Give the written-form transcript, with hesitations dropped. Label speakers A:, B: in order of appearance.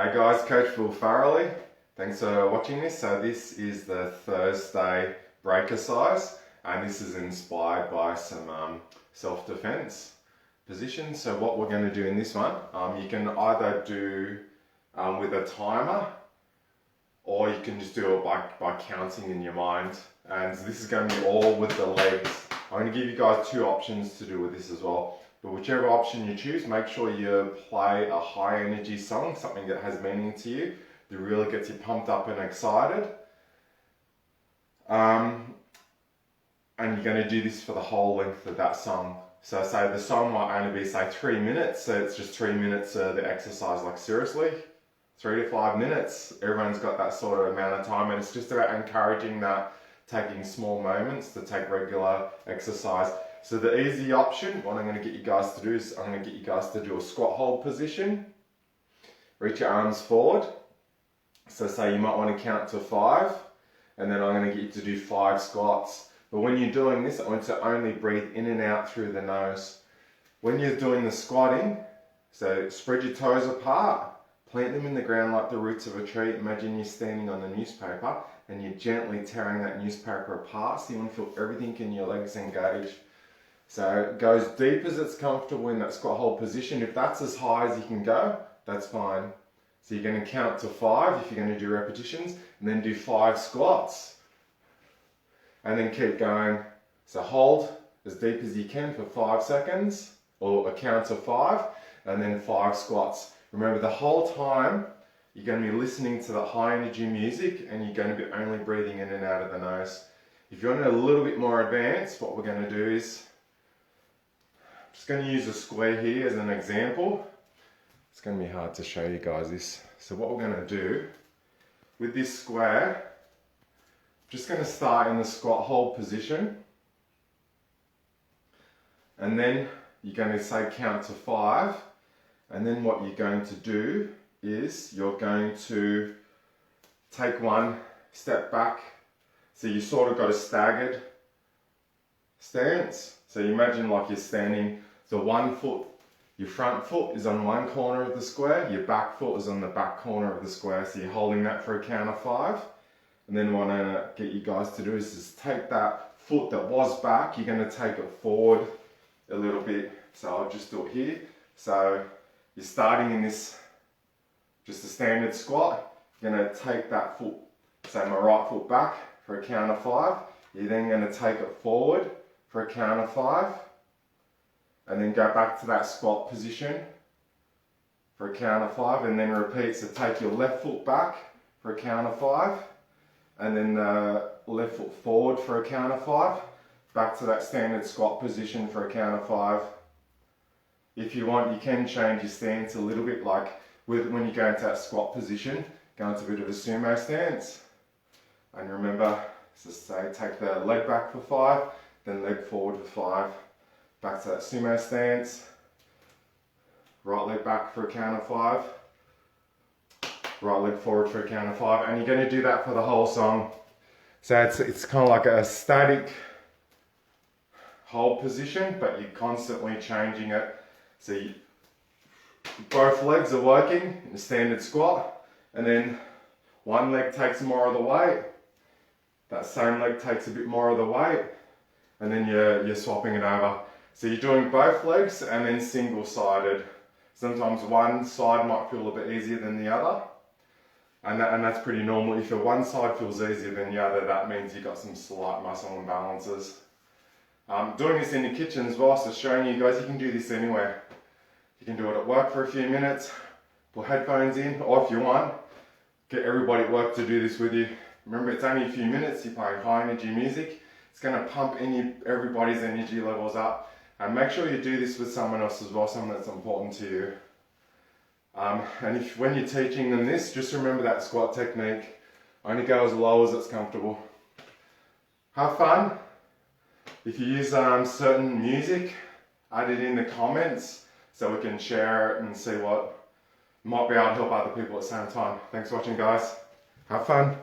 A: Hey guys, Coach Farrelly. Thanks for watching this. So this is the Thursday Breakercise, and this is inspired by some self-defense positions. So what we're going to do in this one, you can either do with a timer, or you can just do it by counting in your mind. And this is going to be all with the legs. I'm going to give you guys two options to do with this as well. But whichever option you choose, make sure you play a high energy song, something that has meaning to you, that really gets you pumped up and excited. And you're going to do this for the whole length of that song. So say the song might only be, say, 3 minutes, so it's just 3 minutes of the exercise, like seriously, 3 to 5 minutes. Everyone's got that sort of amount of time, and it's just about encouraging that, taking small moments to take regular exercise. So the easy option, what I'm going to get you guys to do is I'm going to get you guys to do a squat hold position. Reach your arms forward. So say you might want to count to 5, and then I'm going to get you to do 5 squats. But when you're doing this, I want you to only breathe in and out through the nose. When you're doing the squatting, so spread your toes apart, plant them in the ground like the roots of a tree. Imagine you're standing on the newspaper and you're gently tearing that newspaper apart. So you want to feel everything in your legs engaged. So go as deep as it's comfortable in that squat hold position. If that's as high as you can go, that's fine. So you're going to count to 5 if you're going to do repetitions, and then do 5 squats. And then keep going. So hold as deep as you can for 5 seconds, or a count to 5, and then 5 squats. Remember, the whole time you're going to be listening to the high energy music, and you're going to be only breathing in and out of the nose. If you want it a little bit more advanced, what we're going to do is, I'm just going to use a square here as an example. It's going to be hard to show you guys this. So what we're going to do with this square, I'm just going to start in the squat hold position. And then you're going to say count to 5. And then what you're going to do is you're going to take one step back. So you sort of got a staggered stance. So you imagine like you're standing, so one foot, your front foot is on one corner of the square, your back foot is on the back corner of the square, so you're holding that for a count of 5. And then what I'm going to get you guys to do is just take that foot that was back, you're going to take it forward a little bit. So I'll just do it here. So you're starting in this, just a standard squat, you're going to take that foot, say my right foot back for a count of 5, you're then going to take it forward for a count of 5, and then go back to that squat position for a count of 5, and then repeat. So take your left foot back for a count of 5, and then left foot forward for a count of 5, back to that standard squat position for a count of 5. If you want, you can change your stance a little bit, like when you go into that squat position, go into a bit of a sumo stance. And remember, just say take the leg back for 5, then leg forward for 5, back to that sumo stance, right leg back for a count of 5, right leg forward for a count of 5, and you're going to do that for the whole song. So it's kind of like a static hold position, but you're constantly changing it. So both legs are working in a standard squat, and then one leg takes more of the weight, that same leg takes a bit more of the weight, and then you're swapping it over. So you're doing both legs and then single-sided. Sometimes one side might feel a bit easier than the other, and that's pretty normal. If your one side feels easier than the other, that means you've got some slight muscle imbalances. Doing this in the kitchen as well, so showing you guys you can do this anywhere. You can do it at work for a few minutes, put headphones in, or if you want, get everybody at work to do this with you. Remember, it's only a few minutes, you're playing high energy music. It's going to pump everybody's energy levels up. And make sure you do this with someone else as well, someone that's important to you. And when you're teaching them this, just remember that squat technique. Only go as low as it's comfortable. Have fun. If you use certain music, add it in the comments so we can share it and see what might be able to help other people at the same time. Thanks for watching, guys. Have fun.